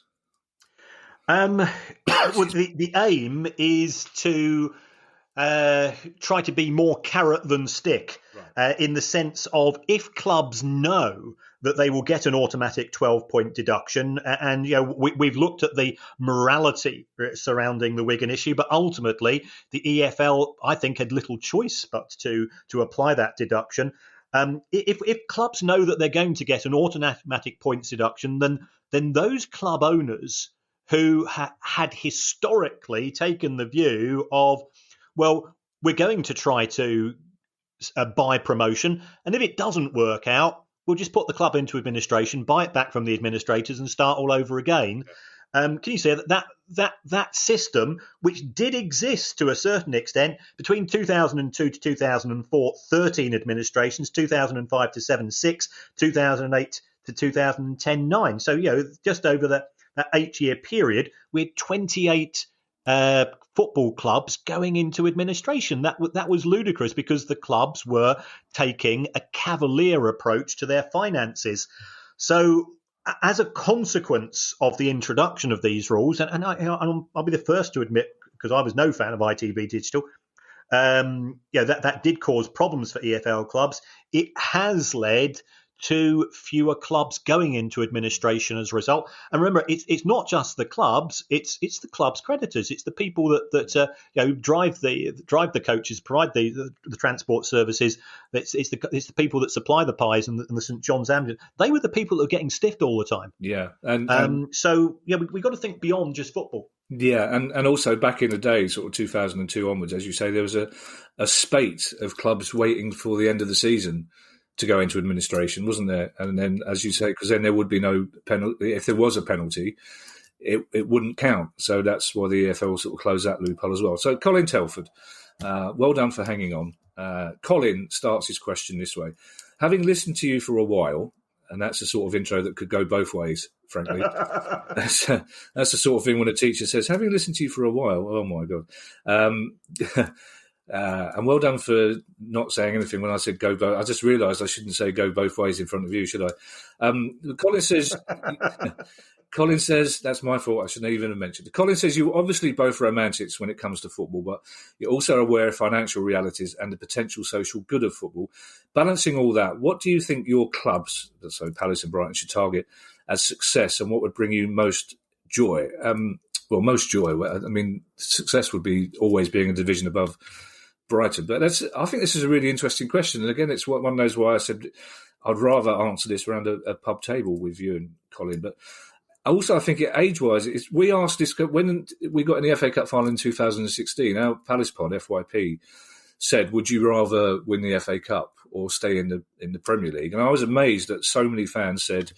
Well, the aim is to try to be more carrot than stick, in the sense of if clubs know that they will get an automatic 12-point deduction, and we've looked at the morality surrounding the Wigan issue, but ultimately the EFL, I think, had little choice but to apply that deduction. If clubs know that they're going to get an automatic points deduction, then those club owners who had historically taken the view of, well, we're going to try to buy promotion, and if it doesn't work out, we'll just put the club into administration, buy it back from the administrators, and start all over again. Can you say that system, which did exist to a certain extent between 2002 to 2004, 13 administrations, 2005 to 7, 6, 2008 to 2010, 9. So, just over that 8-year period, we had 28 football clubs going into administration. That was ludicrous because the clubs were taking a cavalier approach to their finances. So as a consequence of the introduction of these rules, and I'll be the first to admit, because I was no fan of ITV Digital, that did cause problems for EFL clubs. It has led to fewer clubs going into administration as a result. And remember, it's not just the clubs; it's the clubs' creditors. It's the people that drive the coaches, provide the transport services. It's the people that supply the pies and the St John's ambulance. They were the people that were getting stiffed all the time. Yeah, so we've got to think beyond just football. Yeah, and also back in the day, sort of 2002 onwards, as you say, there was a spate of clubs waiting for the end of the season to go into administration, wasn't there? And then, as you say, because then there would be no penalty. If there was a penalty, it wouldn't count. So that's why the EFL sort of closed that loophole as well. So Colin Telford, well done for hanging on. Colin starts his question this way. Having listened to you for a while, and that's the sort of intro that could go both ways, frankly. That's the sort of thing when a teacher says, having listened to you for a while, oh my God. And well done for not saying anything when I said go both. I just realised I shouldn't say go both ways in front of you, should I? Colin says, that's my fault, I shouldn't even have mentioned it. Colin says, you're obviously both romantics when it comes to football, but you're also aware of financial realities and the potential social good of football. Balancing all that, what do you think your clubs, so Palace and Brighton, should target as success, and what would bring you most joy? Well, most joy. I mean, success would be always being a division above Brighton. But I think this is a really interesting question. And again, it's one of those why I said I'd rather answer this around a pub table with you and Colin. But also, I think age-wise, we asked this when we got in the FA Cup final in 2016. Our Palace pod, FYP, said, would you rather win the FA Cup or stay in the Premier League? And I was amazed that so many fans said,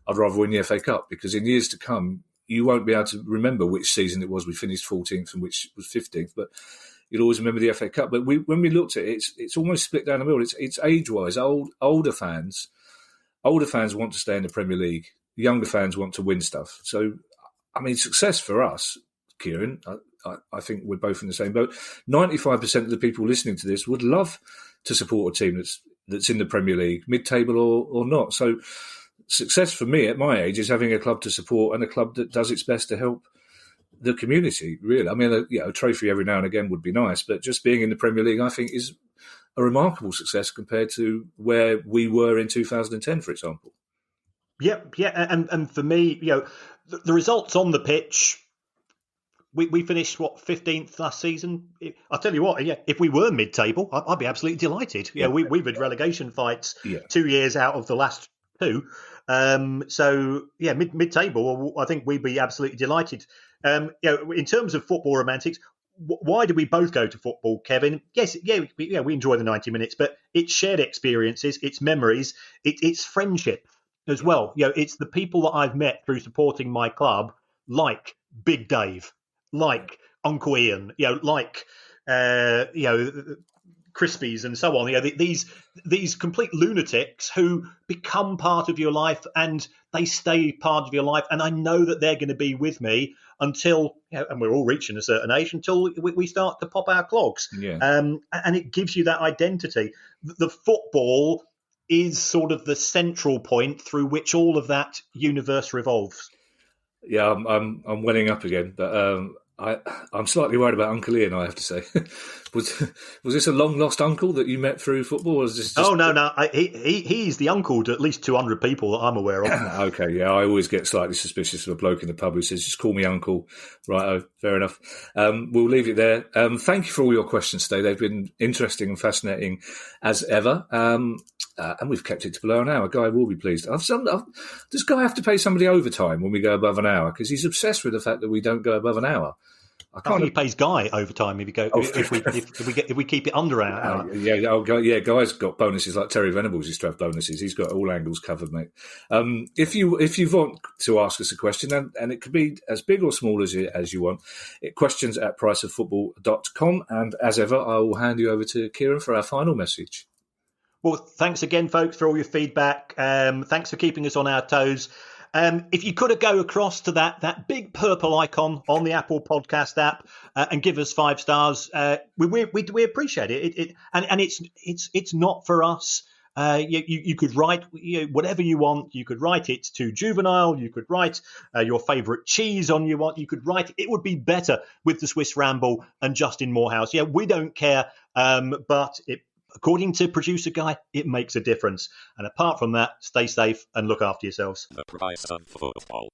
I'd rather win the FA Cup, because in years to come, you won't be able to remember which season it was we finished 14th and which was 15th, but you'll always remember the FA Cup. But when we looked at it, it's almost split down the middle. It's age-wise. Older fans want to stay in the Premier League. Younger fans want to win stuff. So, I mean, success for us, Kieran, I think we're both in the same boat. 95% of the people listening to this would love to support a team that's in the Premier League, mid-table or not. So, success for me at my age is having a club to support and a club that does its best to help the community, really. I mean, a trophy every now and again would be nice, but just being in the Premier League, I think, is a remarkable success compared to where we were in 2010, for example. Yeah, and for me, the results on the pitch, we finished, 15th last season? I'll tell you what, if we were mid-table, I'd be absolutely delighted. We've had relegation fights 2 years out of the last 2. So yeah, mid-table, I think we'd be absolutely delighted. In terms of football romantics, why do we both go to football, Kevin? Yes, we enjoy the 90 minutes, but it's shared experiences, it's memories, it's friendship as well. It's the people that I've met through supporting my club, like Big Dave, like Uncle Ian, like Crispies and so on. These complete lunatics who become part of your life and they stay part of your life. And I know that they're going to be with me until, and we're all reaching a certain age, until we start to pop our clogs. Yeah. And it gives you that identity. The football is sort of the central point through which all of that universe revolves. Yeah, I'm welling up again, but I'm slightly worried about Uncle Ian, I have to say. Was this a long lost uncle that you met through football? Or was this just... Oh no, he's the uncle to at least 200 people that I'm aware of. Okay, yeah, I always get slightly suspicious of a bloke in the pub who says, "Just call me uncle." Right, oh, fair enough. We'll leave it there. Thank you for all your questions today. They've been interesting and fascinating as ever. And we've kept it to below an hour. Guy will be pleased. Does Guy have to pay somebody overtime when we go above an hour? Because he's obsessed with the fact that we don't go above an hour. I think he pays Guy overtime if we keep it under an hour. Guy's got bonuses like Terry Venables used to have bonuses. He's got all angles covered, mate. If you want to ask us a question, and it could be as big or small as you want, questions@priceoffootball.com. And as ever, I will hand you over to Kieran for our final message. Well, thanks again, folks, for all your feedback. Thanks for keeping us on our toes. If you could go across to that big purple icon on the Apple Podcast app and give us 5 stars, we appreciate it. And it's not for us. You could write whatever you want. You could write it to Juvenile. You could write your favourite cheese on you want. You could write it would be better with the Swiss Ramble and Justin Morehouse. Yeah, we don't care, but according to producer Guy, it makes a difference. And apart from that, stay safe and look after yourselves. The price of football.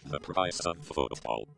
The price of football.